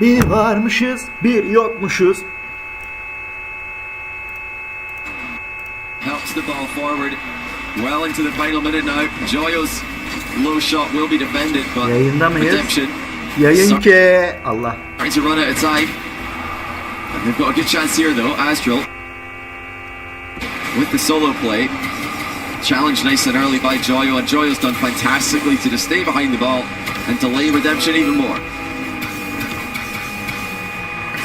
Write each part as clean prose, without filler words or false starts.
Bir varmışız, bir yokmuşuz. Helps the ball forward. Well into the final minute now. Joyo's low shot will be defended, but Yayında mıyız? Redemption Yayın ki Allah. trying to run out of time. And they've got a good chance here though. Astral with the solo play. Challenged nice and early by Joyo, and Joyo's done fantastically to just stay behind the ball and delay Redemption even more.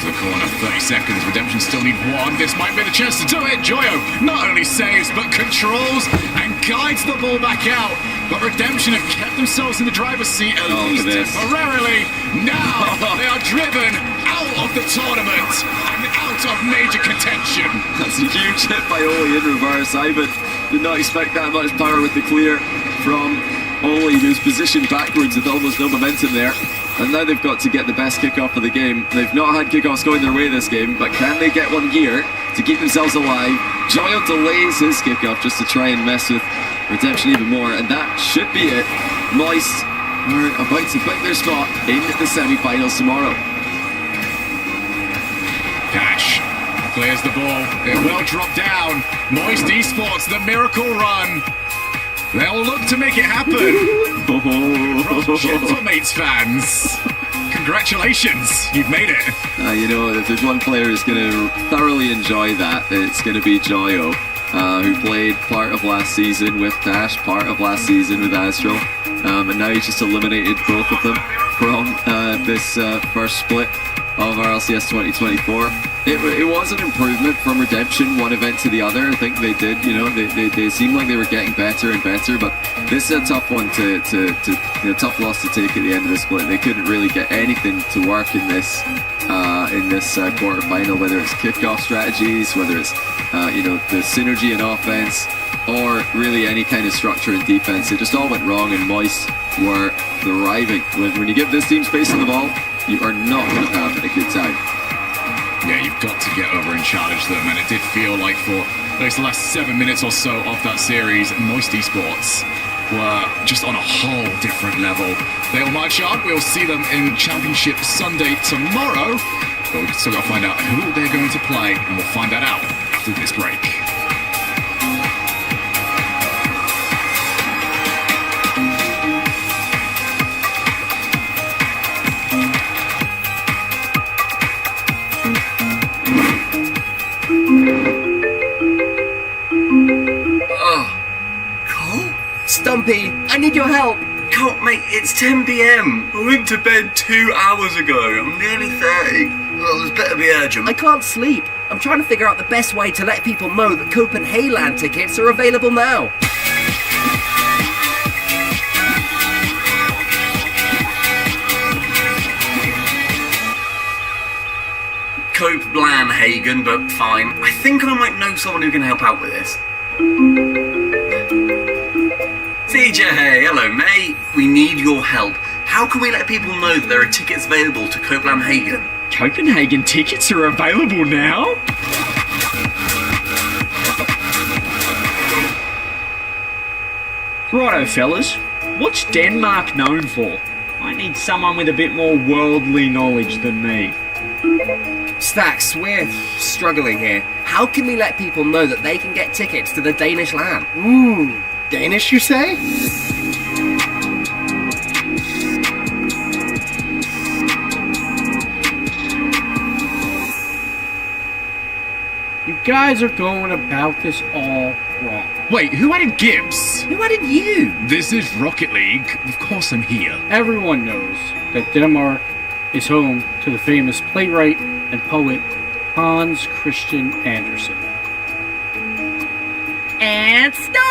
To the corner, 30 seconds. Redemption still need one. This might be the chance to do it. Joyo not only saves but controls and guides the ball back out. But Redemption have kept themselves in the driver's seat at least temporarily. Now they are driven out of the tournament and out of major contention. That's a huge hit by Oli in reverse. Ivan did not expect that much power with the clear from Oli, who's positioned backwards with almost no momentum there. And now they've got to get the best kickoff of the game. They've not had kickoffs going their way this game, but can they get one here to keep themselves alive? Joyo delays his kickoff just to try and mess with Redemption even more, and that should be it. Moist are about to pick their spot in the semi-finals tomorrow. Cash clears the ball. It will drop down. Moist Esports, the miracle run. They'll look to make it happen. Gentlemates fans, congratulations, you've made it. You know, if there's one player who's going to thoroughly enjoy that, it's going to be Joyo, who played part of last season with Dash, part of last season with Astral, and now he's just eliminated both of them from this first split of RLCS 2024. It was an improvement from Redemption, one event to the other. I think they did, you know, they seemed like they were getting better and better, but this is a tough one to tough loss to take at the end of the split. They couldn't really get anything to work in this quarterfinal, whether it's kickoff strategies, whether it's the synergy in offense, or really any kind of structure in defense. It just all went wrong, and Moist were thriving. When you give this team space on the ball, you are not going to have a good time. Yeah, you've got to get over and challenge them, and it did feel like for at least the last 7 minutes or so of that series, Moist Esports were just on a whole different level. They'll march on. We'll see them in Championship Sunday tomorrow, but we've still got to find out who they're going to play, and we'll find that out after this break. Stumpy, I need your help. Can't, mate, it's 10 PM. I went to bed 2 hours ago. I'm nearly 30. Well, this better be urgent. I can't sleep. I'm trying to figure out the best way to let people know that Copenhagen tickets are available now. Copenhagen, but fine. I think I might know someone who can help out with this. CJ, hello mate. We need your help. How can we let people know that there are tickets available to Copenhagen? Copenhagen tickets are available now? Righto fellas, what's Denmark known for? I need someone with a bit more worldly knowledge than me. Stacks, we're struggling here. How can we let people know that they can get tickets to the Danish LAN? Danish, you say? You guys are going about this all wrong. Wait, who added Gibbs? Who added you? This is Rocket League. Of course I'm here. Everyone knows that Denmark is home to the famous playwright and poet Hans Christian Andersen. And snow!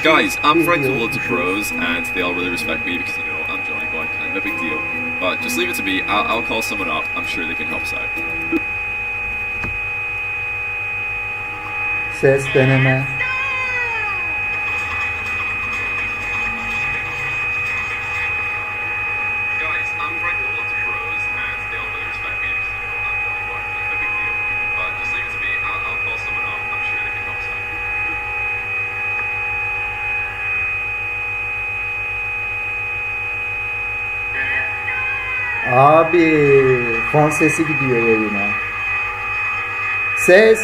Guys, I'm friends with loads of pros, and they all really respect me because, you know, I'm Johnny Boy, kind of a big deal. But just leave it to me, I'll call someone up, I'm sure they can help us out. Ses deneme. Guys, I'm friends with loads of pros, and they all really respect me because, you know, I'm Johnny Boy, kind of a big deal. But just leave it to me, I'll call someone up, I'm sure they can help us out. Abi fon sesi gidiyor yayına. Ses.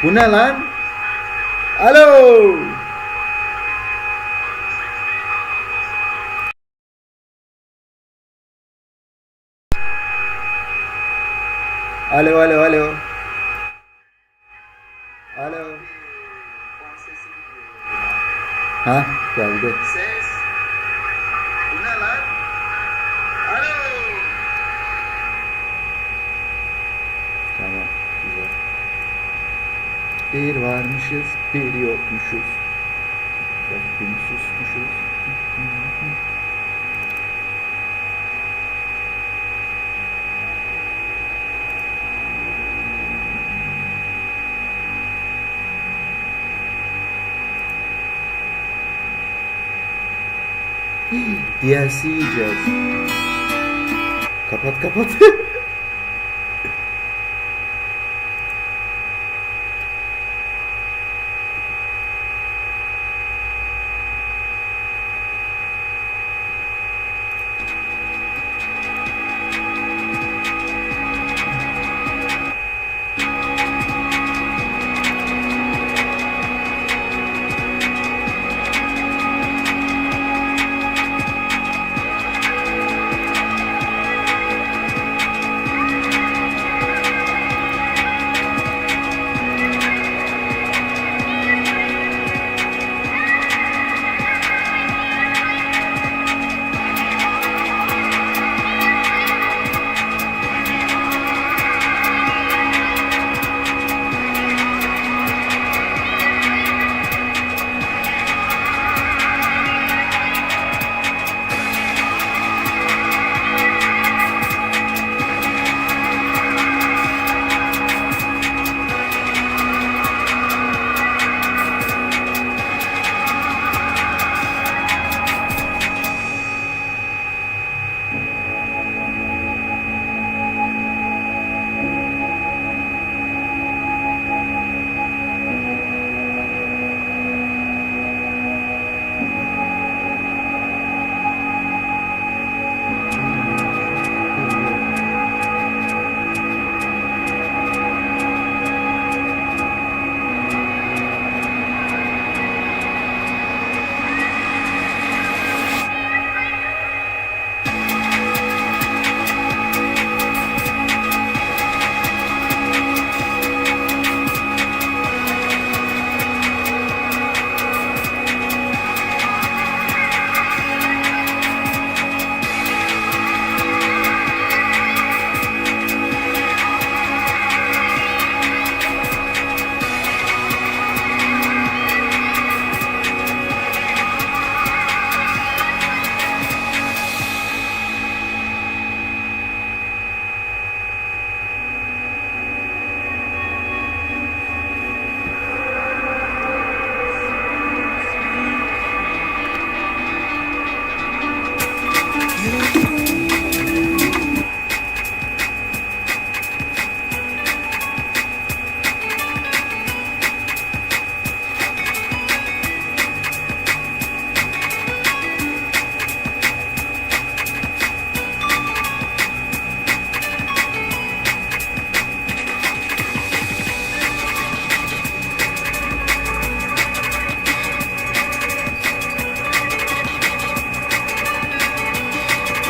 Bu ne lan? Alo. Alo alo alo. Alo. Ha geldi. Ses. Bu ne lan? Alo. Tamam güzel. Bir varmışız, bir yokmuşuz. Bakın susmuşuz. DLC yiyeceğiz. Kapat kapat.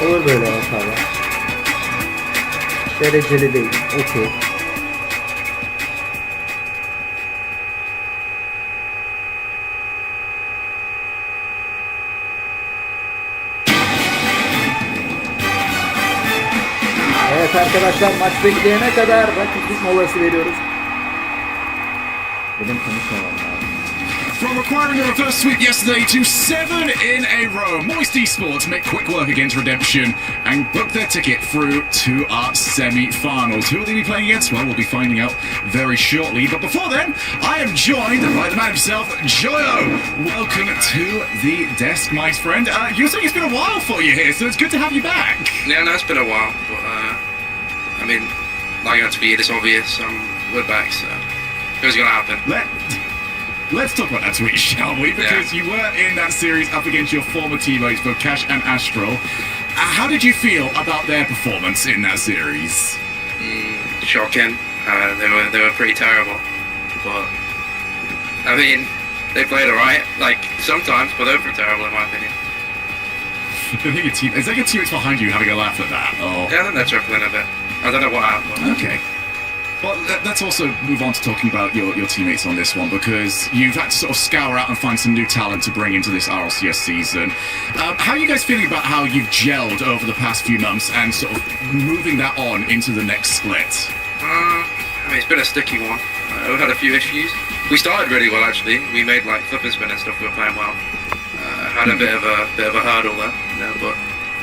Olur böyle hatalar. Dereceli değil. Okey. Evet arkadaşlar, maç bekleyene kadar rakiplik molası veriyoruz. Benim konuşmamam lazım. From acquiring their first sweep yesterday to 7 in a row, Moist Esports make quick work against Redemption and book their ticket through to our semi-finals. Who will they be playing against? Well, we'll be finding out very shortly. But before then, I am joined by the man himself, Joyo. Welcome to the desk, my friend. You're saying it's been a while for you here, so it's good to have you back. Yeah, no, it's been a while, but I mean, not going to be this obvious. We're back, so it was going to happen. Let's talk about that tweet, shall we? Because you were in that series up against your former teammates, both Cash and Astral. how did you feel about their performance in that series? Shocking. They were pretty terrible, but I mean, they played alright. Like sometimes, but they were terrible in my opinion. Is that your teammates behind you having a laugh at that? Or? Yeah, I think they're chuckling a bit. I don't know what happened. Okay. Well, let's also move on to talking about your teammates on this one, because you've had to sort of scour out and find some new talent to bring into this RLCS season. How are you guys feeling about how you've gelled over the past few months and sort of moving that on into the next split? I mean, it's been a sticky one. We've had a few issues. We started really well actually. We made like flip and spin and stuff. We were playing well. Had a bit of a hurdle there, but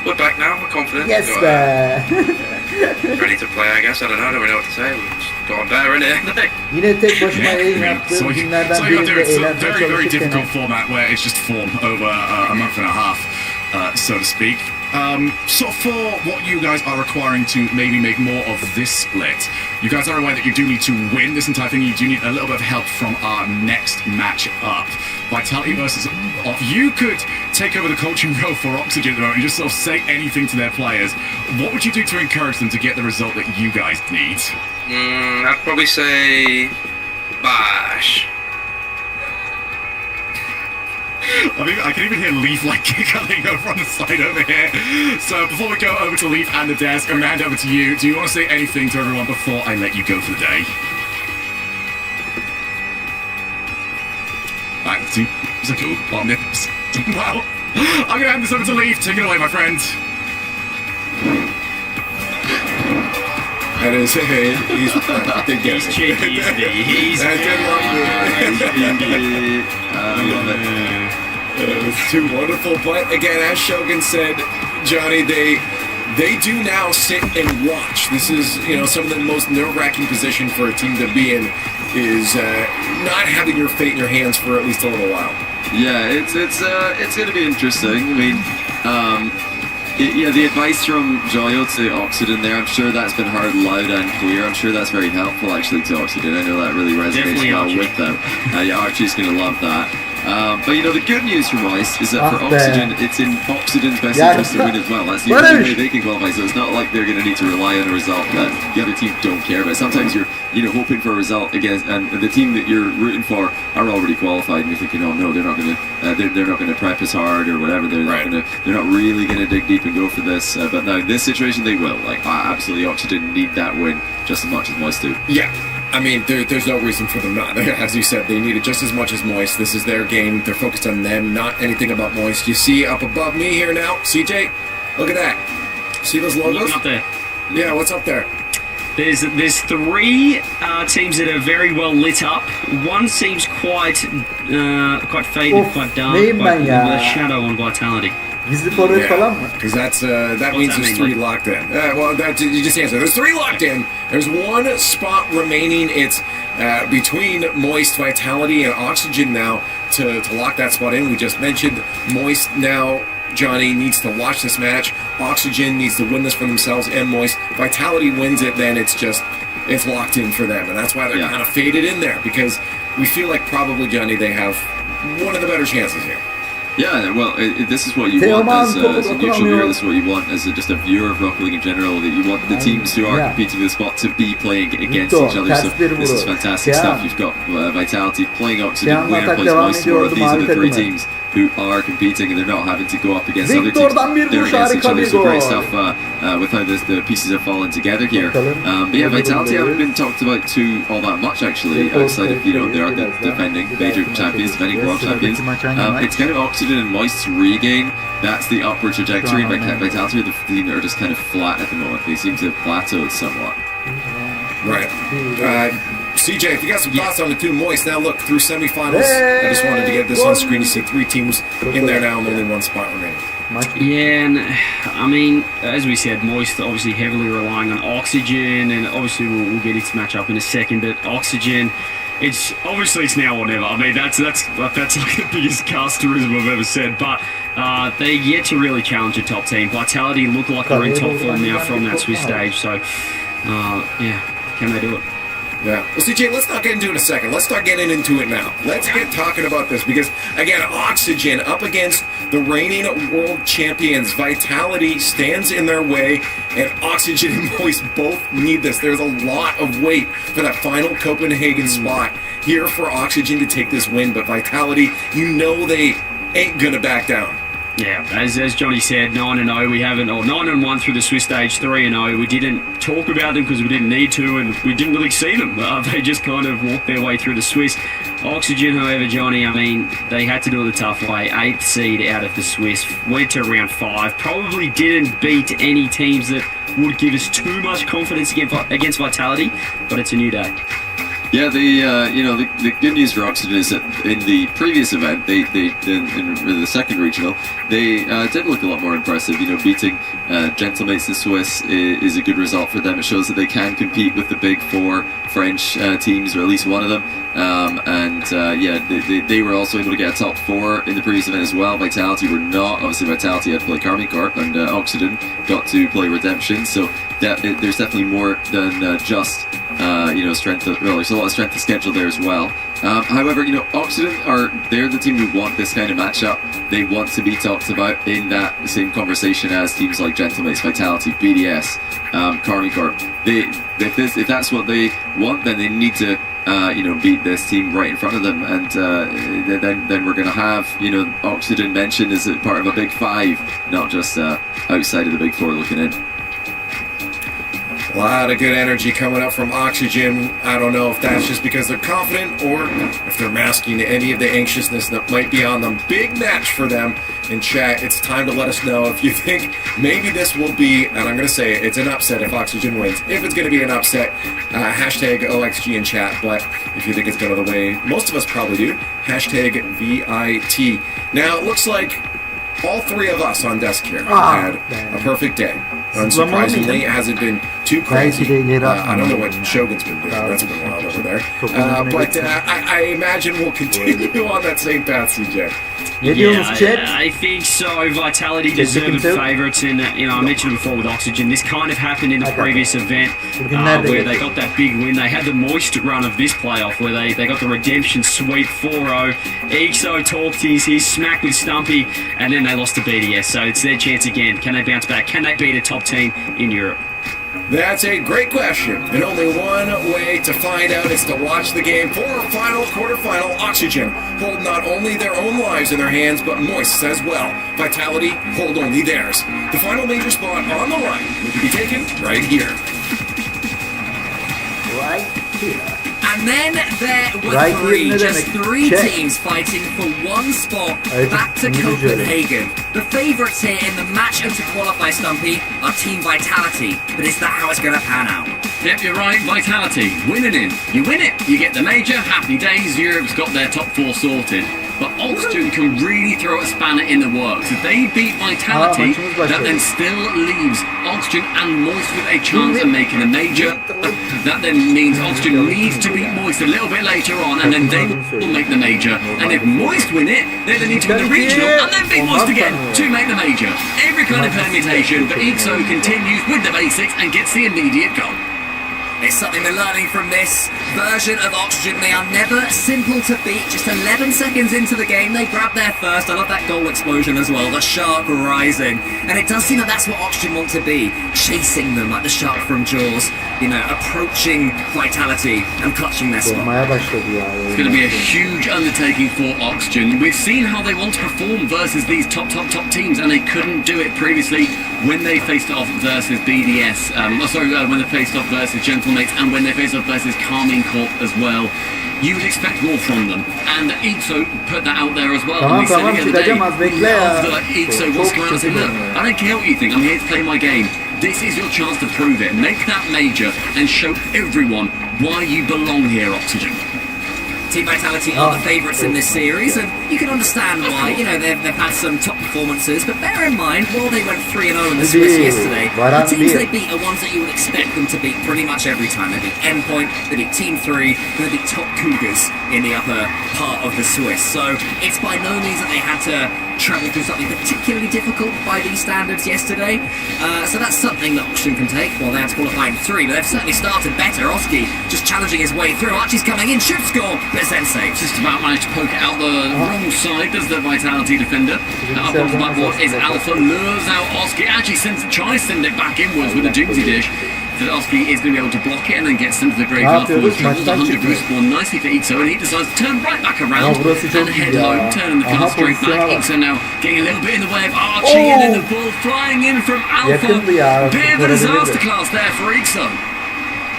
we're back now. We're confident. Yes We've be. ready to play, I guess. I don't know. I don't really know what to say. We've just gone better in it. Yine tek başıma eğim yaptım. So Günlerden you got to do birinde it's a eğlenmeye very, very çalışırken. difficult format where it's just form over a month and a half, so to speak. So for what you guys are requiring to maybe make more of this split, you guys are aware that you do need to win this entire thing. You do need a little bit of help from our next match up. Vitality versus Off. You could take over the coaching role for Oxygen at the moment and just sort of say anything to their players. What would you do to encourage them to get the result that you guys need? I'd probably say bash. I can even hear Leaf like giggling over on the side over here. So before we go over to Leaf and the desk, I'm going to hand over to you. Do you want to say anything to everyone before I let you go for the day? That seems like omnipotent. Well, I'm going to hand this over to Leaf. Take it away, my friend. That is, he's cheeky, isn't he? He's I love it. It's too wonderful. But again, as Shogun said, Johnny, they do now sit and watch. This is, some of the most nerve-wracking position for a team to be in is not having your fate in your hands for at least a little while. Yeah, it's going to be interesting. I mean, the advice from Joyo to Oxygen there, I'm sure that's been heard loud and clear. I'm sure that's very helpful actually to Oxygen. I know that really resonates well with them. Archie's going to love that. But the good news for Moist is that for Oxygen, it's in Oxygen's best interest to win as well. That's the only way they can qualify. So it's not like they're going to need to rely on a result that the other team don't care about. Sometimes you're hoping for a result against, and the team that you're rooting for are already qualified, and you're thinking, oh no, they're not going to they're not going to prep as hard or whatever. They're not really going to dig deep and go for this. But now in this situation, they will. Absolutely, Oxygen need that win just as much as Moist do. Yeah. I mean, there's no reason for them not. As you said, they need it just as much as Moist. This is their game. They're focused on them, not anything about Moist. You see up above me here now, CJ? Look at that. See those logos? Look up there. Yeah, what's up there? There's three teams that are very well lit up. One seems quite faded, quite dark, neyim ben with ya? a shadow on Vitality. Gizli forvet falan mı? Because that means there's three locked in. You just answered. There's three locked in. There's one spot remaining. It's between Moist, Vitality, and Oxygen now to lock that spot in. We just mentioned Moist now. Johnny needs to watch this match. Oxygen needs to win this for themselves and Moist. Vitality wins it, then it's locked in for them. And that's why they're kind of faded in there, because we feel like probably, Johnny, they have one of the better chances here. Yeah, well, this is what you want as a neutral viewer. This is what you want as just a viewer of Rocket League in general. That you want the teams who are competing for the spot to be playing against each other. So this is fantastic stuff. You've got Vitality playing Oxygen, winner plays Moist. These are the three teams who are competing, and they're not having to go up against other teams. They're against each other. So great stuff with how the pieces have fallen together here. But yeah, Vitality haven't been talked about too all that much actually. Outside of they are the defending major champions, defending world champions. It's kind of Oxygen and Moist's regain. That's the upward trajectory. Vitality are the team that are just kind of flat at the moment. They seem to have plateaued somewhat. Right. CJ, if you got some thoughts on the two Moist, now look, through semifinals, I just wanted to get this on screen. You see three teams in there now and only one spot remaining. Yeah, and I mean, as we said, Moist obviously heavily relying on Oxygen, and obviously we'll get into match up in a second, but Oxygen, it's now or never. I mean, that's like the biggest casterism I've ever said, but they're yet to really challenge a top team. Vitality look like they're in top form now from that Swiss stage, so can they do it? Yeah. Well, CJ, let's not get into it in a second. Let's start getting into it now. Let's get talking about this because, again, Oxygen up against the reigning world champions. Vitality stands in their way, and Oxygen and Moist both need this. There's a lot of weight for that final Copenhagen spot here for Oxygen to take this win, but Vitality, you know they ain't going to back down. Yeah, as Johnny said, 9-0. We haven't, or 9-1 through the Swiss stage, 3-0. We didn't talk about them because we didn't need to, and we didn't really see them. They just kind of walked their way through the Swiss. Oxygen, however, Johnny, I mean, they had to do it the tough way. 8th seed out of the Swiss, went to round 5. Probably didn't beat any teams that would give us too much confidence against Vitality, but it's a new day. Yeah, the good news for Oxygen is that in the previous event, in the second regional, they did look a lot more impressive. Beating Gentlemates in Swiss is a good result for them. It shows that they can compete with the big 4 French teams, or at least one of them. They were also able to get a top 4 in the previous event as well. Vitality were not. Obviously, Vitality had to play Karmikorp, and Oxygen got to play Redemption. So there's definitely more than just strength. There's a lot of strength of schedule there as well. However, Oxygen they're the team who want this kind of matchup. They want to be talked about in that same conversation as teams like Gentlemates, Vitality, BDS, Karmikorp. If that's what they want, then they need to beat this team right in front of them, and then we're going to have Oxygen mentioned as part of a big 5, not just outside of the big 4 looking in. A lot of good energy coming up from Oxygen. I don't know if that's just because they're confident or if they're masking any of the anxiousness that might be on them. Big match for them in chat. It's time to let us know if you think maybe this will be, and I'm going to say it's an upset if Oxygen wins. If it's going to be an upset, hashtag OXG in chat. But if you think it's going the way most of us probably do, hashtag VIT. Now it looks like all 3 of us on desk here had a perfect day. Unsurprisingly, it hasn't been too crazy. I don't know what Shogun's been doing. That's been wild over there. But I imagine we'll continue on that same path, CJ. I think so. Vitality deserved favourites, and I mentioned it before with Oxygen. This kind of happened in the previous event where they got that big win. They had the moist run of this playoff where they got the redemption sweep 4-0. EXO talked his smack with Stumpy, and then they lost to BDS. So it's their chance again. Can they bounce back? Can they beat a top team in Europe? That's a great question, and only one way to find out is to watch the game for quarterfinal. Oxygen hold not only their own lives in their hands, but Moist as well. Vitality hold only theirs. The final major spot on the line will be taken right here. Right here. And then there were just three teams fighting for one spot back to Copenhagen. The favourites here in the match and to qualify, Stumpy, are Team Vitality. But is that how it's going to pan out? Yep, you're right, Vitality. Winning in. You win it, you get the major, happy days, Europe's got their top 4 sorted. But Oxygen can really throw a spanner in the works. If they beat Vitality, that then still leaves Oxygen and Moist with a chance of making a major. That then means Oxygen needs to beat Moist a little bit later on, and then they will make the major. And if Moist win it, they then need to win the regional, and then beat Moist again to make the major. Every kind of permutation, but EXO continues with the basics and gets the immediate goal. It's something we're learning from this version of Oxygen. They are never simple to beat. Just 11 seconds into the game, they grab their first. I love that goal explosion as well, the shark rising. And it does seem that that's what Oxygen want to be, chasing them like the shark from Jaws, approaching Vitality and clutching their spot. It's going to be a huge undertaking for Oxygen. We've seen how they want to perform versus these top teams, and they couldn't do it previously when they faced off versus BDS. When they faced off versus Gentlemates, and when they faced off versus Karmikorp as well. You would expect more from them, and EXO put that out there as well. And we said it the other day, after EXO wants to come out and say, look, I don't care what you think, I'm here to play my game. This is your chance to prove it. Make that major and show everyone why you belong here, Oxygen. Team Vitality are the favourites in this series, and you can understand why. You know, they've had some top performances, but bear in mind, while they went 3-0 in the Swiss yesterday, the teams they beat are ones that you would expect them to beat pretty much every time. They beat Endpoint, they beat Team 3, and they beat top Cougars in the upper part of the Swiss. So it's by no means that they had to travel through something particularly difficult by these standards yesterday. So that's something that Oxygen can take. Well, they had to qualify in 3, but they've certainly started better. Oski just challenging his way through. Archie's coming in, should score, but then saves. Just about managed to poke it out the wrong side. Does the Vitality defender. Up on the backboard is Alpha, lures out Oski. Actually sends it, tries to send it back inwards with a Doomsy dish. So Oski is going to be able to block it and then gets into the graveyard forward. Travels 100 boost spawn nicely for Ixo, and he decides to turn right back around and head home, turning the car straight back. Ixo now getting a little bit in the way of Archie, and then the ball flying in from Alpha. Bit of a disaster class there for Ixo.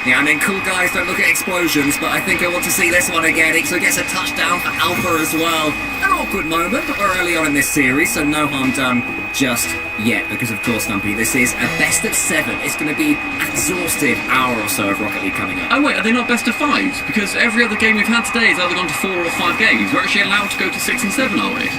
Yeah, I mean, cool guys don't look at explosions, but I think I want to see this one again. Ixo gets a touchdown for Alpha as well. An awkward moment, but we're early on in this series, so no harm done just yet, because of course, Stumpy, this is a best of 7. It's going to be an exhaustive hour or so of Rocket League coming up. Oh wait, are they not best of 5s? Because every other game we've had today has either gone to 4 or 5 games. We're actually allowed to go to 6 and 7, are we?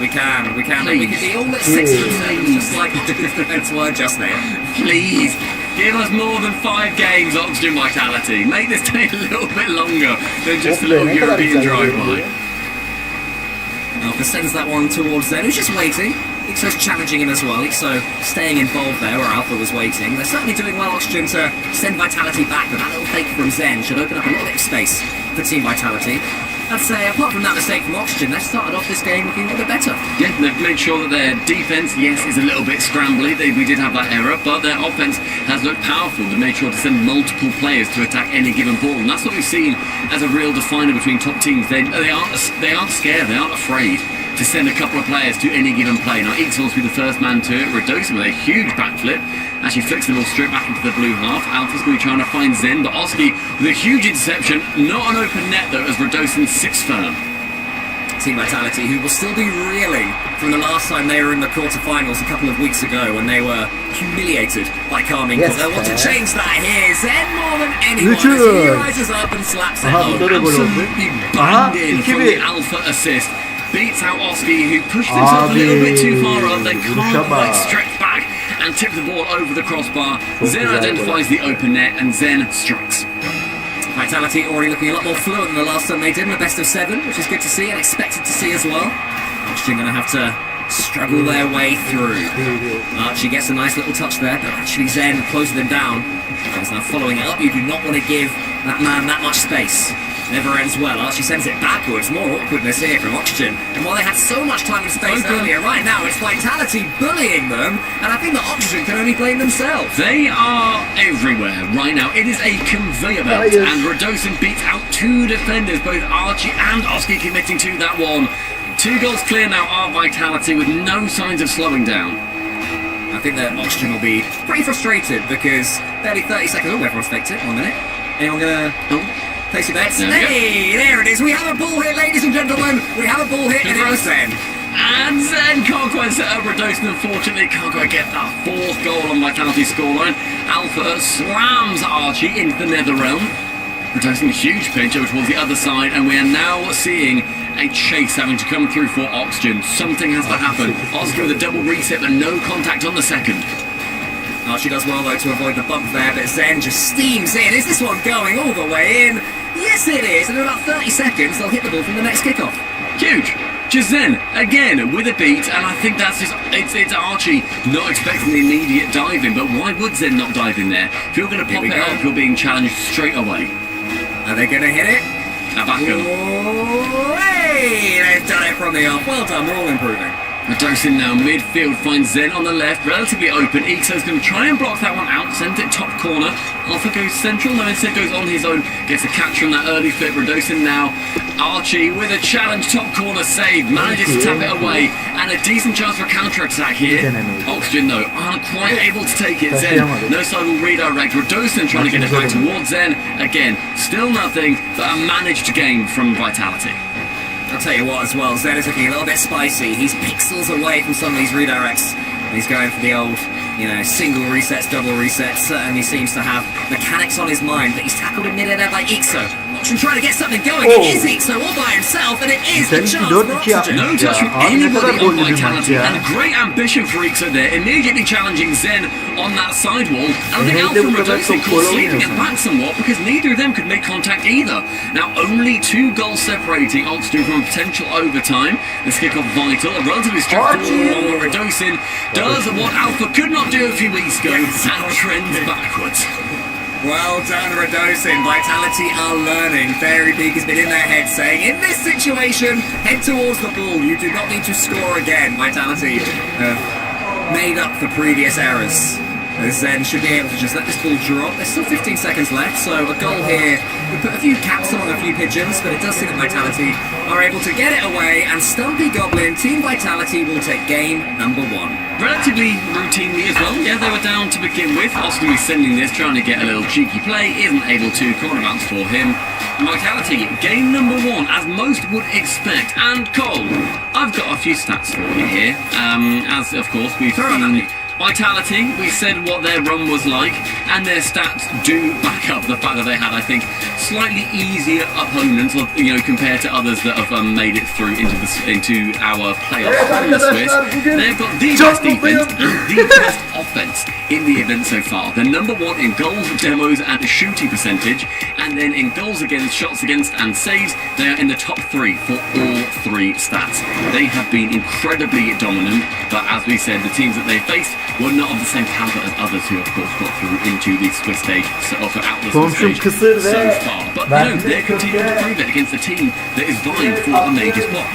We can. We can be all at 6 and 7, just like the defense were just there. Please, give us more than 5 games, Oxygen Vitality. Make this day a little bit longer than just a little European drive-by. Alpha sends that one towards Zen, who's just waiting. Ixo's challenging him as well. Ixo staying involved there where Alpha was waiting. They're certainly doing well, Oxygen, to send Vitality back, but that little fake from Zen should open up a little bit of space for Team Vitality. I'd say, apart from that mistake from Oxygen, they've started off this game looking a little bit better. Yeah, they've made sure that their defense, yes, is a little bit scrambly. We did have that error, but their offense has looked powerful. They've made sure to send multiple players to attack any given ball, and that's what we've seen as a real definer between top teams. They aren't scared, they aren't afraid to send a couple of players to any given play. Now, Ixo will be the first man to it. Redosin with a huge backflip. Actually flicks the ball straight back into the blue half. Alpha's going to be trying to find Zen, but Oski with a huge interception. Not an open net, though, as Redosin 6 firm. Team Vitality, who will still be reeling from the last time they were in the quarterfinals a couple of weeks ago when they were humiliated by Carmine. Yes, they'll want to change that here. Zen more than anyone as he rises up and slaps it home. Absolutely banged in from the Alpha assist. Beats out Oski, who pushed himself a little bit too far up, then can't quite stretch back and tip the ball over the crossbar. Zen identifies the open net and Zen strikes. Vitality already looking a lot more fluent than the last time they did in the best of 7, which is good to see and expected to see as well. Oxygen going to have to struggle their way through. Archie gets a nice little touch there, but actually Zen closes them down. Zen's now following it up. You do not want to give that man that much space. Never ends well. Archie sends it backwards. More awkwardness here from Oxygen. And while they had so much time and space earlier, right now it's Vitality bullying them. And I think that Oxygen can only blame themselves. They are everywhere right now. It is a conveyor belt. And Redosin beats out 2 defenders, both Archie and Oski committing to that one. 2 goals clear now are Vitality with no signs of slowing down. I think that Oxygen will be pretty frustrated because barely 30 seconds. Oh, everyone's faked it. 1 minute. Anyone gonna... place your bets. Hey, there it is. We have a ball hit, ladies and gentlemen. We have a ball hit, and it was Zen. And Zen can't quite set up Redosin, unfortunately. Can't quite get that 4th goal on Vitality's scoreline. Alpha slams Archie into the nether realm. Redosin a huge pinch over towards the other side, and we are now seeing a chase having to come through for Oxygen. Something has to happen. Oscar with a double reset, but no contact on the second. Archie does well, though, to avoid the bump there, but Zen just steams in. Is this one going all the way in? Yes, it is. And in about 30 seconds, they'll hit the ball from the next kickoff. Huge. Just Zen, again, with a beat, and I think that's just, it's Archie not expecting the immediate dive in, but why would Zen not dive in there? If you're going to pop it up, you're being challenged straight away. Are they going to hit it? Now back him. Oh, hey, they've done it from the off. Well done, we're all improving. Redosin now midfield finds Zen on the left, relatively open. Ixo's going to try and block that one out, sends it top corner. Alpha goes central, no, instead goes on his own, gets a catch from that early flip. Redosin now. Archie with a challenge, top corner save, manages to tap it away, and a decent chance for a counter-attack here. Oxygen, though, aren't quite able to take it. Zen, no side will redirect. Redosin trying to get it back towards Zen. Again, still nothing, but a managed game from Vitality. I'll tell you what as well, Zen is looking a little bit spicy. He's pixels away from some of these redirects. And he's going for the old You know, single resets, double resets, certainly seems to have mechanics on his mind, but he's tackled in mid-air by Ixo. Oxygen trying to get something going. It is Ixo all by himself, and it is the chance for Oxygen. No touch from anybody on Vitality, and great ambition for Ixo there, immediately challenging Zen on that sidewall. And the out from Redosin caught sleeping it back somewhat, because neither of them could make contact either. Now, only 2 goals separating Oxygen from potential overtime. This kickoff vital, a relatively straightforward one where Redosin does what Alpha could not do a few weeks ago, and trends backwards. Well done, Redosin. Vitality are learning. Fairy Peak has been in their head saying, in this situation, head towards the ball. You do not need to score again. Vitality made up for previous errors. Zen should be able to just let this ball drop. There's still 15 seconds left, so a goal here would put a few caps among a few pigeons, but it does seem that Vitality are able to get it away, and Stumpy Goblin, Team Vitality will take game number 1. Relatively routinely as well. Yeah, they were down to begin with. Austin was sending this, trying to get a little cheeky play, isn't able to. Corner bounce for him. Vitality, game number 1, as most would expect. And Cole, I've got a few stats for you here. As of course we've seen Vitality, we said what their run was like, and their stats do back up the fact that they had, I think, slightly easier opponents, you know, compared to others that have made it through into our playoffs from the Swiss. They've got the best defense and the best offense in the event so far. They're number 1 in goals, demos, and shooting percentage, and then in goals against, shots against, and saves, they are in the top 3 for all 3 stats. They have been incredibly dominant, but as we said, the teams that they faced were not of the same caliber as others who, of course, got through into the Swiss stage, out the Swiss stage so far. But you know, they're continuing to prove it against a team that is vying for a major spot.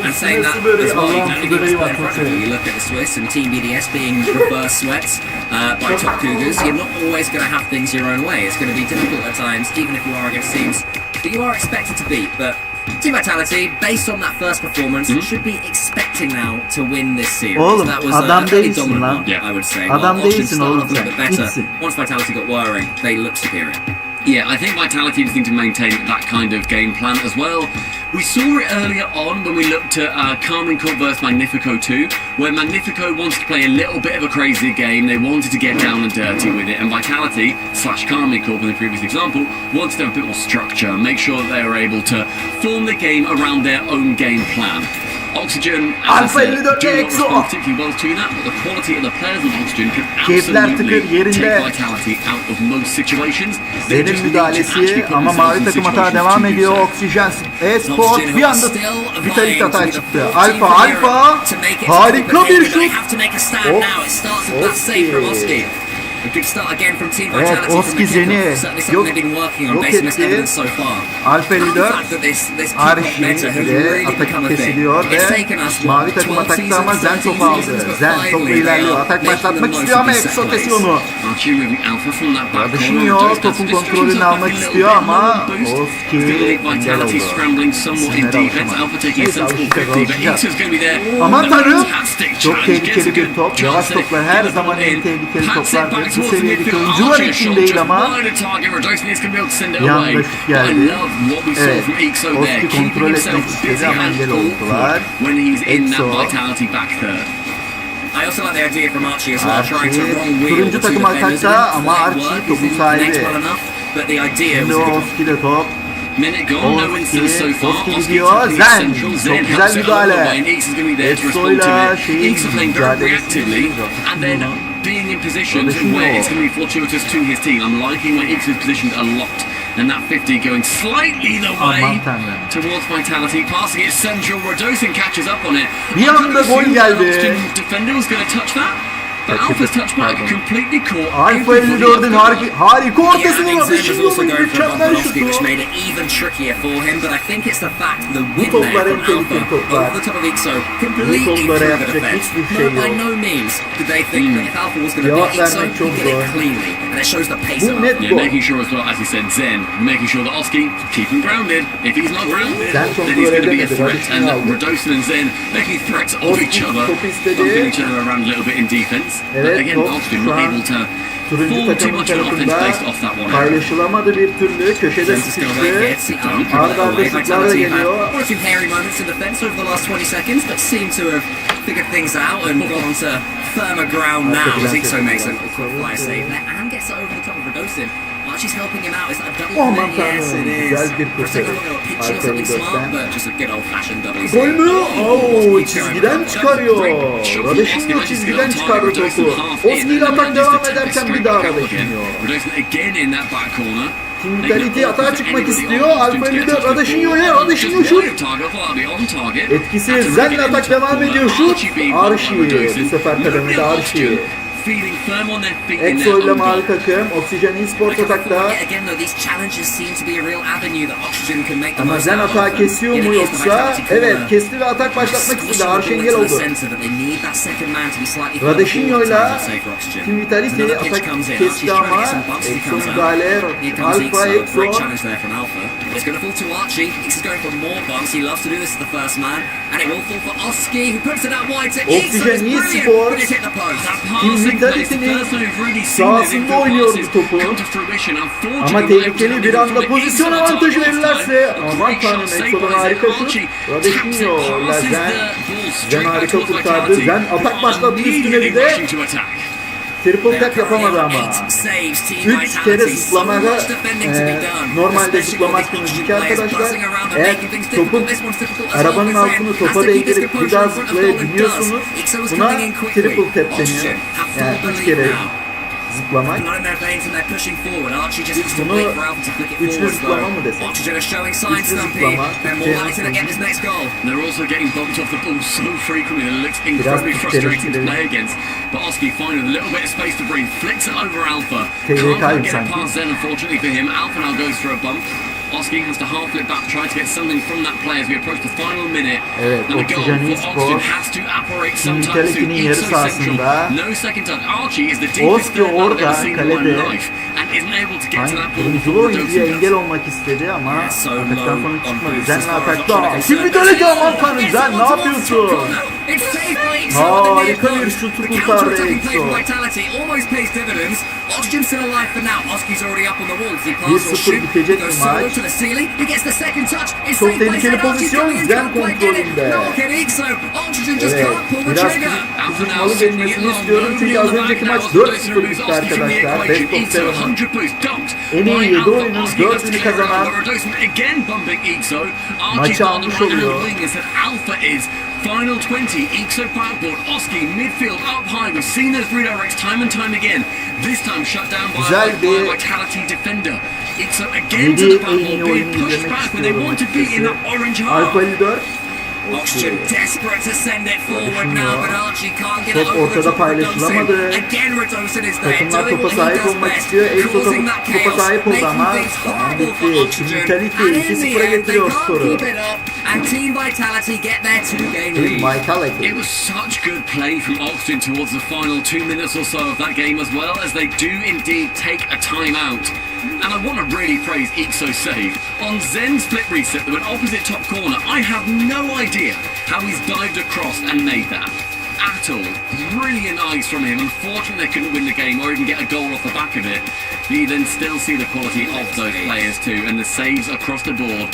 And saying that as well, you can only give us in front of you. You look at the Swiss and Team BDS being reverse sweats by top Cougars. You're not always going to have things your own way. It's going to be difficult at times, even if you are against teams that you are expected to beat. But Team Vitality, based on that first performance, should be expecting now to win this series. Oğlum, that was adam a fairly değilsin dominant lan. one, I would say. Adam Oxygen değilsin started oğlum off a little bit better. Gitsin. Once Vitality got whirring, they looked superior. Yeah, I think Vitality just need to maintain that kind of game plan as well. We saw it earlier on when we looked at Carmine Corp vs Magnifico 2, where Magnifico wanted to play a little bit of a crazy game. They wanted to get down and dirty with it, and Vitality / Carmine Corp in the previous example wanted to have a bit more structure, make sure that they were able to form the game around their own game plan. Oxygen, as I said, do not respond particularly well to that, but the quality of the players on Oxygen can absolutely take Vitality out of most situations. Zeyn'in müdahalesi ama mavi takım hata devam ediyor. Oksijen Esport bir anda Vitality hata çıktı. Alfa harika bir şut. Evet, Oski Zen'i yok etti. Alfa 54 Arşi atak kesiliyor ve mavi takım atakta ama Zen topu aldı. Zen topla ilerliyor. Atak başlatmak istiyor ama Exo kesiyor onu. Düşünüyor, topun kontrolünü almak istiyor ama Oski engel oldu. Aman tanrım, çok tehlikeli bir top. Yavaş toplar her zaman en tehlikeli toplardır. Bu seviyedeki oyuncular için değil ama bir anda şut geldi. Evet, Oski kontrol etmek istedi ama engel oldular. Exo. Archie, turuncu takım atakta ama Archie topun sahibi. Şimdi Oski ile top. Oski gidiyor. Zen. Çok güzel müdahale. Exo'yla şeyin mücadelesi. Being in positions where it's going to be fortuitous to his team. I'm liking where X is positioned a lot. And that 50 going slightly the way towards Vitality. Passing it central. Redosin catches up on it. Bir anda gol geldi. Defender was going to touch that. But Alpha's touchback completely caught. Alfa 54'ün harika ortasını atışını mükemmel şutu. Which made it even trickier for him, but I think it's the fact the win there from Alpha over the top of Ixo completely threw the defense. But by no means did they think that if Alpha was going to beat Ixo, he'd get it cleanly, and it shows the pace of Alpha. Yeah, making sure as well, as he said, Zen, making sure that Oski keep him grounded. If he's not grounded, then he's going to be a threat. And Redosin and Zen making threats of each other, bumping each other around a little bit in defense. But again, Oxygen not able to Turuncu takımın tarafında paylaşılamadı bir türlü. Köşede sıkıştı. Arda arda şutlar da geliyor. One or two hairy moments in defense over the last 20 seconds, but seem to have figured things out and gone on to firmer ground now as Ikso makes a qualifier save there and gets it over the top of Radosin. Archie's helping him out. Is that a double? Aman Yes, tanrım. it is. Güzel bir We're taking a kurtarış. look at a picture or something smart, but just a good old-fashioned double Gol save. mü? Oo, çizgiden çıkarıyor. Radeşinho çizgiden çıkardı topu. Oski ile atak devam ederken bir daha Radeşinho. Team Vitality atağa çıkmak istiyor. Alfa ile de Radeşinho'ya. Radeşinho şut. Etkisiz. Zen'le atak devam ediyor. Şut. Archie. Bu sefer kademede Archie. Exo ile mavi takım. Oksijen eSports atakta. Ama Zen atağı kesiyor mu yoksa? Evet, kesti ve atak başlatmak istedi. Archie engel oldu. Radeşinho ile Team Vitality atak kesti ama Exo müdahale. Alfa, Exo. Oksijen eSports. Team Vitality'nin sahasında oynuyor bu topu. Ama tehlikeli bir anda pozisyon avantajı verirlerse. Aman tanrım, Exo'dan harika şut. Radeşinho ile Zen harika kurtardı. Zen atak başladı üstüne bir de. Triple tap yapamadı ama. 3 kere zıplamada normalde zıplama hakkınız iki arkadaşlar. Eğer topun arabanın altını topa değdirip bir daha zıplayabiliyorsunuz. Buna triple tap deniyor. Yani 3 kere zıplamak. Biz bunu üçlü zıplama mı desek? Üçlü zıplama. Biraz Türkçe'nin but Oski finding a little bit of space to breathe, flicks it over Alpha. TV'ye Can't get it past Zen, unfortunately for him. Alpha now goes for a bump. Oski has to half flip back, try to get something from that play as we approach the final minute. Evet, and the goal Oksijen for Oxygen has to operate sometime soon. yarı sahasında. No second touch. Archie is the deepest third man I've ever seen in my life and isn't able to get to that ball. Oyunculu oyuncuya engel olmak istedi ama ataktan sonra çıkmadı. Zen'le atakta. Şimdi dönece aman tanrım, Zen ne yapıyorsun? Harika bir şutu kurtardı Exo. 1-0 bitecek mi maç? Çok tehlikeli pozisyon Zen kontrolünde. Evet, biraz kızmalı geçmesini istiyorum çünkü az önceki maç 4-0 bitti arkadaşlar. Best of 7. En iyi 7 oyunun 4'ünü kazanan maçı almış oluyor. Final 20, Ikso backboard, Oski midfield up high. We've seen those redirects time and time again. This time shut down by a Vitality defender. Ikso again to the backboard, being pushed back when they want to be in that orange half. Oxygen desperate to send it forward now, but Archie can't get it Top over the ortada top of paylaşılamadı. Radosin. Again Radosin is there, Takımlar doing topa what he sahip does olmak best, istiyor. Exo causing that topa chaos, sahip oldu making ama things horrible for bitti. Oxygen. Vitality And in the 2-0'a end, they getiriyor can't skoru. keep it up, and Team Vitality get their two-game lead. Vitality. It was such good play from Oxygen towards the final 2 minutes or so of that game as well, as they do indeed take a timeout. And I want to really praise Ikso's save. On Zen's flip reset that went opposite top corner, I have no idea how he's dived across and made that. At all. Brilliant eyes from him. Unfortunately they couldn't win the game or even get a goal off the back of it. But you then still see the quality of those players too, and the saves across the board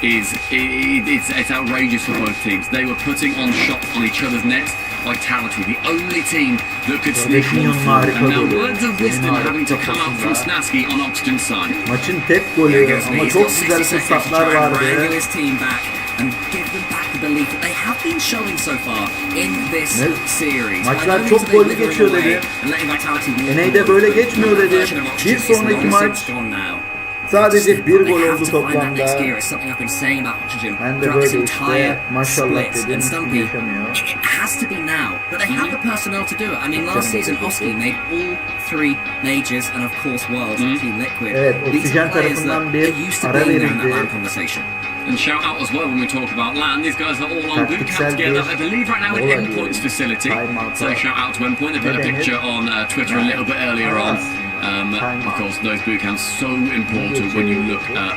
it's outrageous for both teams. They were putting on shots on each other's nets. Vitality, the only team that could sneak one forward. And now words of wisdom having to come out from Snaski on Oxygen's side. Maçın tek golü ama çok güzel fırsatlar vardı. And give them back the belief that they have been showing so far in this series. Maçlar çok gollü geçiyor dedim. NA'de böyle geçmiyor dedim. Bir sonraki maç sadece bir gol oldu toplamda. Ben de böyle işte maşallah dedim. Yaşamıyor. It has to be now, but they have the personnel to do it. I mean, last season Oski made all 3 majors and of course Worlds and Team Liquid. Evet, These are Oksijen players that tarafından bir are used to ara being there in that verildi. LAN conversation. And shout out as well when we talk about LAN, these guys are all on boot camp together. I believe right now in Endpoint's facility. So shout out to Endpoint. They put a picture on Twitter a little bit earlier on. Of course, those boot camps so important when you look at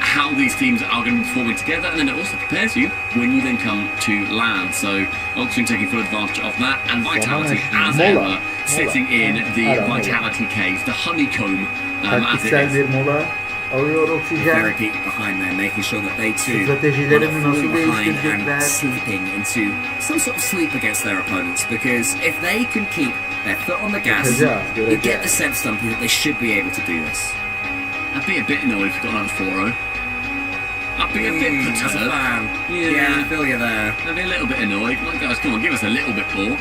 how these teams are going to be performing together, and then it also prepares you when you then come to LAN. So Oxygen taking full advantage of that, and Vitality, as ever, sitting in the vitality cave, the honeycomb, as it Taktiksel is. bir mola alıyor Very Oksijen. peak behind them, making sure that they too Stratejilerini are nasıl falling behind değiştirecekler? and slipping into some sort of sleep against their opponents. Because if they can keep their foot on the gas, Göreceğiz, you get göreceğiz. the sense, Stumpy, that they should be able to do this. I'd be a bit annoyed if we got another 4-0. I'd be a bit As a perturbed. fan, Yeah. I feel you there. I'd be a little bit annoyed. Like, guys, come on, give us a little bit more.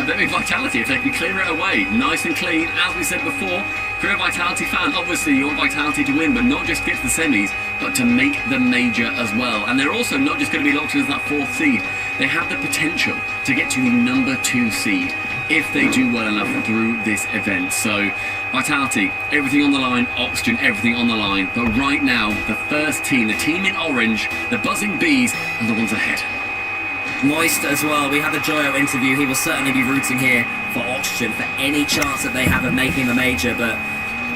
But with Vitality, if they can clear it away, nice and clean, as we said before, if you're a Vitality fan, obviously you want Vitality to win, but not just get to the semis, but to make the major as well. And they're also not just going to be locked in as that 4th seed. They have the potential to get to the number 2 seed if they do well enough through this event. So, Vitality, everything on the line, Oxygen, everything on the line. But right now, the first team, the team in orange, the Buzzing Bees, are the ones ahead. Moist as well. We had the Joyo interview. He will certainly be rooting here for Oxygen for any chance that they have of making the major, but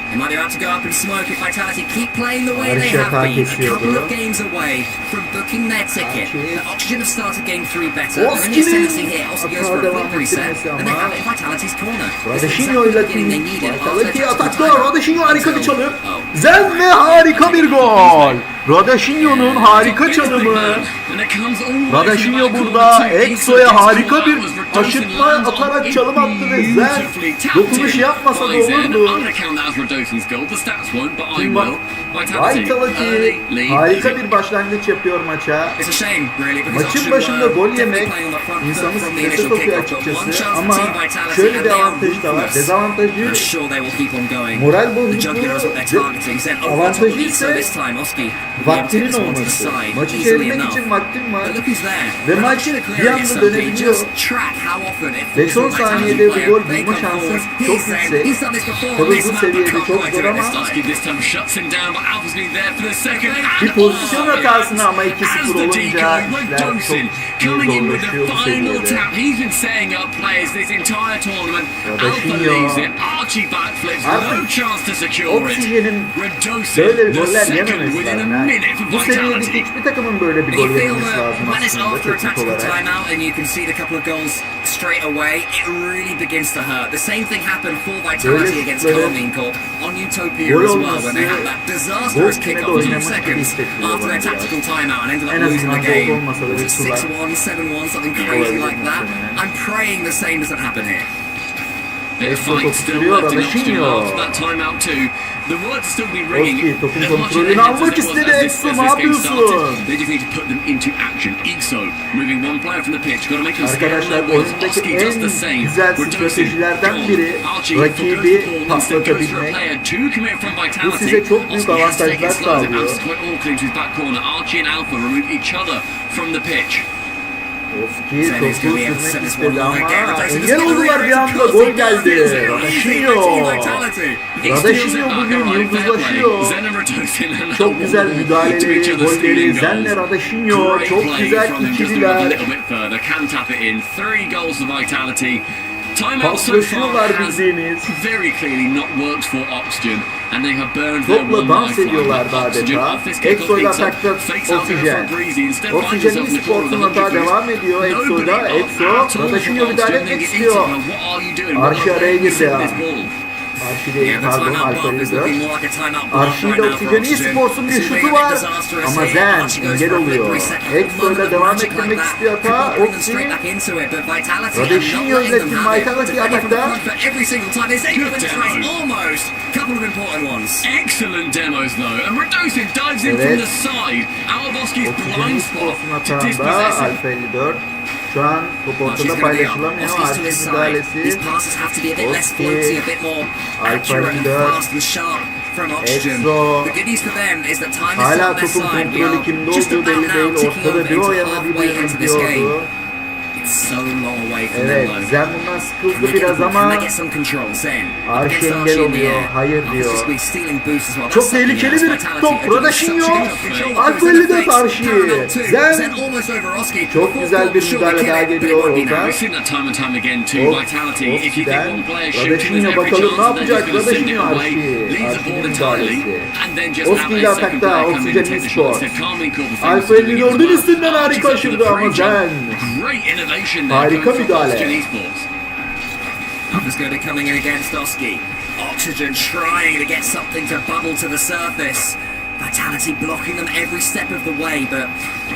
they might be about to go up in smoke if Vitality keep playing the way they have been. A couple of games away from booking their ticket. The Oxygen have started game 3 better. They're in the ascendancy here. Oski goes for a victory set, and they have it in Vitality's corner. Radeshinho ile Vitality atakta. Radeshinho harika bir çalım. Zen ve harika bir gol. Radeshinho'nun harika çalımı. Radeshinho burada Exo'ya harika bir aşırtma atarak çalım attı ve Zen dokunuş yapmasa da olurdu. Vitality harika bir başlangıç yapıyor maça. Maçın başında gol yemek insanı strese sokuyor açıkçası ama şöyle bir avantajı da var. Dezavantajı moral bozukluğu, avantajı ise vaktinin olması. Maçı çevirmek için vaktin var ve maç bir anda dönebiliyor. Ve son saniyede bu gol bulma şansı çok yüksek. Tabii bu seviyede çok zor ama bir pozisyon hatasına ama 2-0 olunca işler çok zorlaşıyor bu seviyede. Oksijenin böyle goller yememesi lazım. Yani bu seviyedeki hiçbir takımın böyle bir gol yememesi lazım aslında teknik olarak. Straight away, it really begins to hurt. The same thing happened for Vitality against Carmine Corp on Utopia as well, when they had that disastrous kick-off 2 seconds after their tactical timeout and ended up losing the game. Was it 6-1, 7-1, something crazy like that? I'm praying the same doesn't happen here. Bit of fight still left in Oxygen after that timeout too. The words still be ringing. Oski topun kontrolünü almak istedi. Exo ne yapıyorsun? They just need to put them into action. Exo moving one player from the pitch. Got to make them stay on Arkadaşlar their wheels. oyundaki Oski does the en same. güzel stratejilerden biri rakibi patlatabilmek. Bu size çok büyük avantajlar sağlıyor. Archie and Alpha remove each other from the pitch. Oski topu sürmek istedi ama engel oldular bir anda gol geldi. Radeshinho. Radeshinho bugün yıldızlaşıyor. Çok güzel müdahaleleri, golleri. Zen'le Radeshinho çok güzel ikililer. Paslaşıyorlar bildiğiniz. Topla dans ediyorlardı adeta. Exo'yla atakta Oksijen. Oksijen e-sportun hata devam ediyor Exo'yla. Exo, Radeshinho müdahale etmek istiyor. Arşi araya girdi. Arşi değil, pardon, Alfa 54. Arşi ile Oksijen e-sportun bir şutu var. Ama Zen engel oluyor. Exo'yla devam ettirmek istiyor hata. Oksi, Radeshinho ile Vitality atakta. Excellent demos though, and Radosin dives in from the side, out of Oski's blind spot to dispossess him. Alfa 54. Şu an top ortada paylaşılamıyor. Arşi müdahalesi. Oski, Alfa 54. Exo. Hala topun kontrolü kimde olduğu belli değil. Ortada bir o yana bir yana gidiyordu. Evet, Zen bundan sıkıldı biraz ama Arşi engel oluyor, hayır diyor. Çok tehlikeli bir top, Radeshinho, Alfa 54 Arşi. Zen, çok güzel bir müdahale daha geliyor oradan. Oski'den, Radeshinho bakalım ne yapacak, Radeshinho Arşi. Arşi'nin müdahalesi. Oski ile atakta, Oksijen e-sport. Alfa 54'ün üstünden harika aşırdı ama Zen. Harika müdahale. Is going to be coming in against Oski. Oxygen trying to get something to bubble to the surface. Vitality blocking them every step of the way, but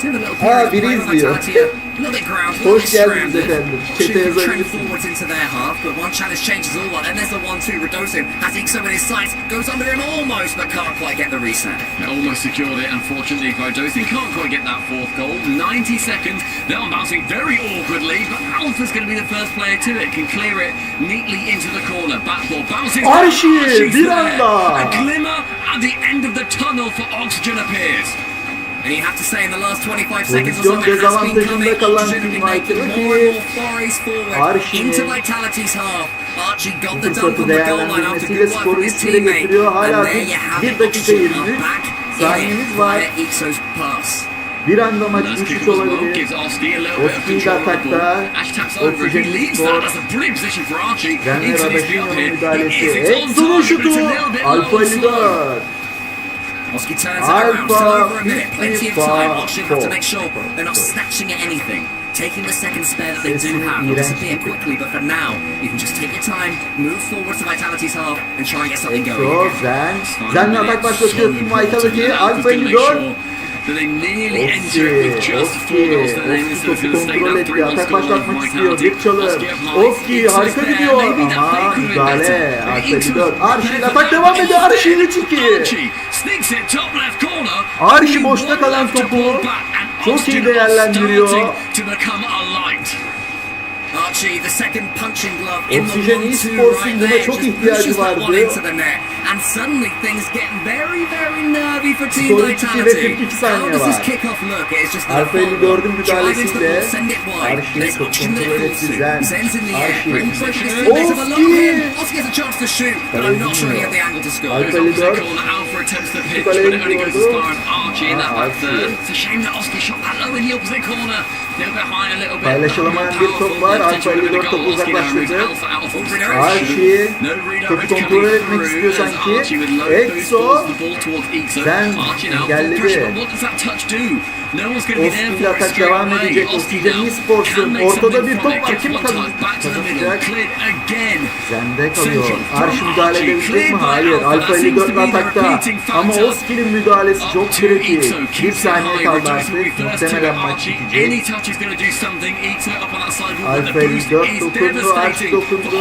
do a little period of play with Vitality, a little bit grounded, a little bit scrambled. Oxygen can trend forwards into their half, but one challenge changes all one, and there's the 1-2. Redosin has Ixo in his sights, goes under him almost, but can't quite get the reset. Almost secured it, unfortunately. Redosin can't quite get that fourth goal. 90 seconds, they're on bouncing very awkwardly, but Alpha's going to be the first player to it, can clear it neatly into the corner. Backball bouncing. Arşi bir anda. A glimmer at the end of the tunnel for Oxygen appears. And you have to say in the last 25 seconds or so, Pozisyon it has been coming. dezavantajında kalan Oxygen have been Team making more Vitality. and more forays forward Arşi'nin into Vitality's half. Archie got the dunk fırsatı on the goal line after değerlendirmesiyle good work skoru from his 3-1'e teammate. getiriyor. Hala And there you have 1 it. dakika Oxygen 23 are back in saniyemiz it var. via Ixo's pass. Bir anda maç Nice 3-3 kick as well, olabilir. gives Oski a little bit of Oski'yi de control of the ball. atakta. Ash taps over, he Oksijen leaves spor. that, that's a brilliant position for Archie. Caner Ixo needs to be up Adaşı'nın here. He müdahalesi. is, it's on Exo'nun target, but it's a şutu. little bit Alfa low and slow. 54. Oski turns it around, still over a minute, plenty of time. Alpha Oxygen have to 4. make sure they're not snatching at anything. Taking the second spare that they do Kesinlikle have, will iğrenç. disappear quickly, but for now, you can just take your time, move forward to Vitality's half, and try and get something going Exo, again. Zen'le atak başlatıyor Team Vitality. Alfa 54. That they nearly enter it with just 4 goals to the name, so it's going to stay kontrol that ediyor. 3-1 Atak score with başlatmak istiyor. Vitality. Dik çalır. Oski up high. Oski Ixo's harika there. gidiyor Maybe that ama play could have been müdahale. better. Alfa Ixo's 54. Arşi prepared atak for devam that. ediyor. Arşi Archie 3-2. sneaks it top left corner. Arşi Only boşta one kalan left to topu pull back, and çok iyi Oxygen are değerlendiriyor. starting to become a light. Archie, the second punching glove in the Oksijen 1-2 e-sports'un right buna there, çok just ihtiyacı pushes that one vardı. into the net, and suddenly things get very, very nervy for Team Skor 2 ve Vitality. 42 How saniye does this var. kick-off look? It's just Alfa a 54'ün drive into the müdahalesiyle ball, send it wide. Arşi There's top Oxygen that kontrol it falls etti to. Zen. Sends in the air. Arşi. Brings his teammates to the lock Oski. in. Oski has a chance to shoot, but I'm not sure he had the angle to score. Alfa Goes opposite 54. corner, Alpha attempts the pitch, Kaleye but it only goes as gidiyordu. far as Archie in that back Archie. third. It's a shame that Oski shot that low in the opposite corner. They're behind a little bit. Paylaşılamayan bir top var. Alfa 54 topu uzaklaştırdı. Arşi topu kontrol etmek istiyor sanki. Exo Zen engelledi. Oski ile atak devam edecek. Oksijen e-sports'un ortada bir top var. Kim kazanacak? Zen'de kalıyor. Arşi müdahale edebilecek mi? Hayır. Alfa 54 ile atakta. Ama Oski'nin müdahalesi çok kritik. Bir saniye kaldı artık. Muhtemelen maç bitecek. Alfa 54 dokundu. Arşi dokundu.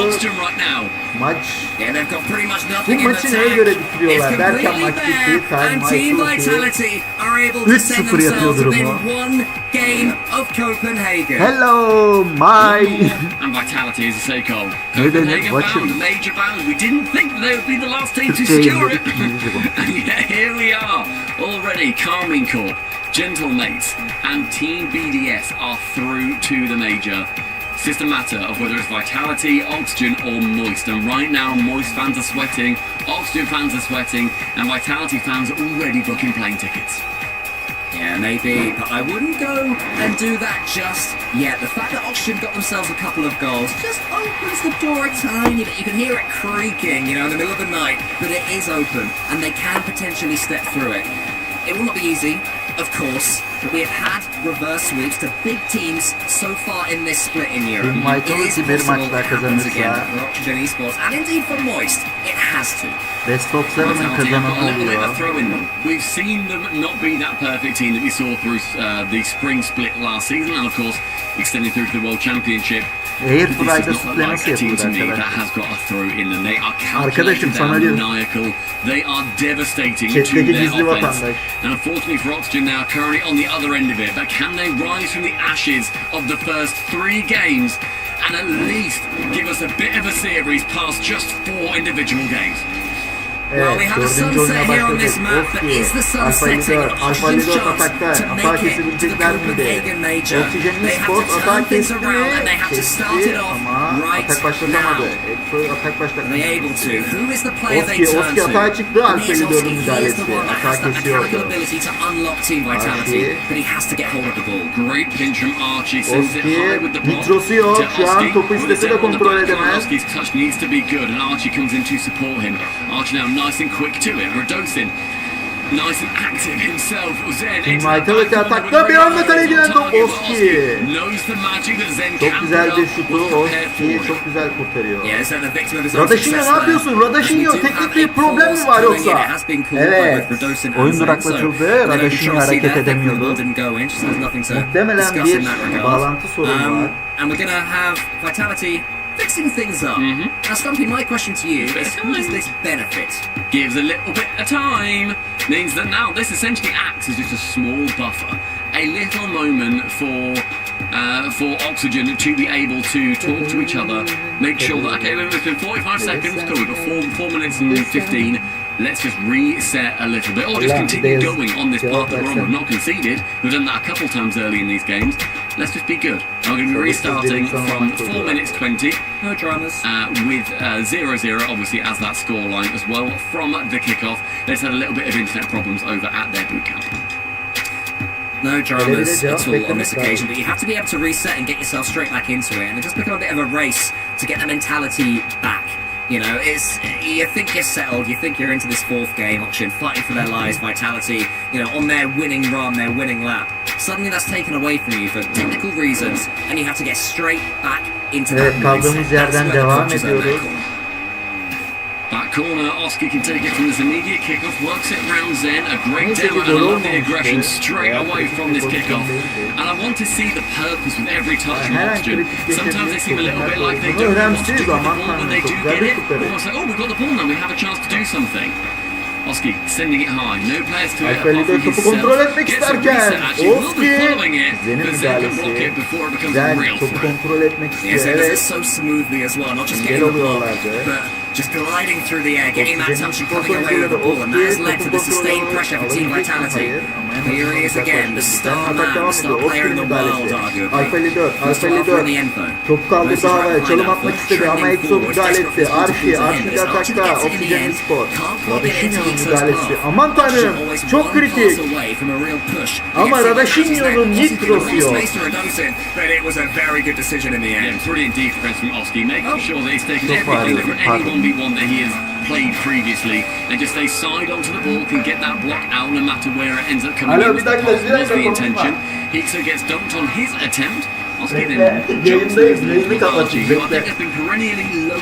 Maç Yeah, they've got pretty much bu nothing in the maçı neye tank. göre It's bitiriyorlar derken completely maç bare, bitti. Time and Team Michael Vitality are able to 3-0 set yapıyor themselves within durumu. one game of Copenhagen. Hello my And Vitality is a say goal. Ne denir? Copenhagen Watch bound, him. major bound. We didn't think that they would be the last team to Türkçe secure it. İngilizce bu. And yet here we are, already Carmine Corp, Gentlemates, and Team BDS are through to the major. It's just a matter of whether it's Vitality, Oxygen, or Moist. And right now, Moist fans are sweating, Oxygen fans are sweating, and Vitality fans are already booking plane tickets. Yeah, maybe, but I wouldn't go and do that just yet. The fact that Oxygen got themselves a couple of goals just opens the door a tiny bit. You can hear it creaking, you know, in the middle of the night, but it is open, and they can potentially step through it. It will not be easy, of course, but we have had reverse sweeps to big teams so far in this split in Europe. Team Vitality It is bir possible maçlar it happens kazanırsa- again for Oxygen Esports, and indeed for Moist, it has to. Best of 7'ın Vitality have got a kazananı little bit of a oluyor. throw in them. We've seen them not be that perfect team that we saw through the spring split last season, and of course, extending through to the World Championship. Airfry'da This is not sütle like nasıl a team yapılır to me that arkadaşlar? has got a throw in them. They are Arkadaşım, calculated, sana they are diyorum. maniacal, they are devastating to Chat'teki their gizli offense. vatandaş. And unfortunately for Oxygen, they are currently on the other end of it. But can they rise from the ashes of the first 3 games and at least give us a bit of a series past just 4 individual games? Well, we Evet, have a 4. sunset oyuna here on this başladık. map, but is the sun Alfa setting 54, on Alfa Oxygen's 54 chance atakta. to Atağa make it to the kesebilecekler miydi? Copenhagen Major? Oksijen They have e-sport to atağa turn things kesti around and they have to start it off ama right atak başlatamadı. now. Exo atak Are başlatamadı. they able to? Who is the player they Oski, turn Oski to? atağa çıktı. And Alfa here's 54'ün Oski. He is the müdahalesi. one that has Atağa the mechanical kesiyordu. ability to unlock Team Vitality, Archie. but he has to get hold of the ball. Great pinch from Archie, sends it Oski, high with the block nitrosu yok. to Şu an Oski, topu with istese his de elbow on the kontrol back line. edemez. Oski's touch needs to be good, and Archie comes in to support him. Archie now nice and quick to it. Redosin nice and active himself. Zen Şimdi Vitality atakta bir anda kaleye top Oski. knows the magic that Zen Çok can güzel put bir up, şutu was prepared for Oski it. çok güzel kurtarıyor. Yeah, so the victim of his own Radashinho success ne yapıyorsun? there. Radashinho As we do teknik have bir a problem mi pause var coming in. yoksa? It has been called Evet. by both Rodolfo and Oyun Zen. duraklatıldı. So, whatever Radashinho controversy hareket there, the edemiyordu. ball didn't go in, just there's nothing to Muhtemelen discuss in bir that regard. bağlantı sorunu var. And we're gonna have Vitality fixing things up. Now, Stumpy, my question to you is, who does this benefit? Gives a little bit of time, means that now this essentially acts as just a small buffer, a little moment for Oxygen to be able to talk to each other, make sure that, okay, it's been 45 seconds, cool, we've got 4 minutes and 15, let's just reset a little bit, or just continue going on this path that we're on. We've not conceded, we've done that a couple times early in these games, let's just be good. And we're going to be restarting from 4 minutes 20, No dramas. with 0-0 obviously as that scoreline as well from the kickoff. Let's had a little bit of internet problems over at their boot camp. No dramas Öyle bir at cevap all on this beklemek occasion, but you have to be able to reset and get yourself straight back into it, and it just become a bit of a race to get the mentality back. You know, you think you're settled, you think you're into this fourth game option, fighting for their lives, Vitality, you know, on their winning run, their winning lap. Suddenly that's taken away from you for technical reasons, and you have to get straight back into Evet, that kaldığımız mindset. That's yerden where the devam coaches are ediyoruz. there. Back corner, Oski can take it from this immediate kickoff, works it round Zen, a great Neyse demo, bir and I gol love the olmamıştı. aggression straight Veya away from this kritik bir kickoff. pozisyon değildi. And I want to see the purpose with every touch from Her an Oxygen. kritik Sometimes they seem a little bit like they Bunu don't know what to önemsiz do with the aman ball when they tanrım. do Çok get güzel it. bir kurtarış. Almost like, oh, we've got the ball now, we have a chance to do something. Oski sending it high, no players to it Alfredo apart from topu himself. kontrol etmek Gets a isterken reset actually, will be Oski following it, Zen'in but Zen can block müdahalesi. it before it becomes a Zen real topu threat. kontrol etmek istiyor. Yes, it does it Evet. so smoothly as well, not just Engel getting the block, oluyorlardı. but just gliding through the air, getting that Oksijenin touch and kontrol coming away with the ball, and that has led to the Oski sustained topu pressure for kontrol Team alabilecek mi? Vitality. Hayır, ama en Here he is azından again, the uzaklaştı. star Atak man, the devam star ediyor. player in the Oski'nin world, müdahalesi. arguably. Alfeli 4, First Alfeli offer in the 4. end though. Top kaldı Versus daha right ve çalım line atmak out, istedi ama trending Exo forward, müdahale desperate etti. for Arşi the de end. atakta. Archie gets it in the Oksijen end. Spor. Can't quite get it into Radashinho'nun Ixo's müdahalesi. path. Aman tanrım. Always Çok one kritik. pass away from a real push. Ama He gets it Radashinho'nun back, hiç Oski cross'u yok. space to Rodolfo, but it was a very good decision in the end. Yeah, brilliant defense from Oski, making sure that he's taken Çok everything pardon, from any 1v1 that he has played previously and just stays side onto the ball, can get that block out no matter where it ends up coming Alo, in. bir dakika, Was bir dakika, the konuşma. intention. Hixo gets dunked on his attempt. Oski Bekle, then jumps yayındayız, into yayını the kapatayım, who I think bekle. has been perennially low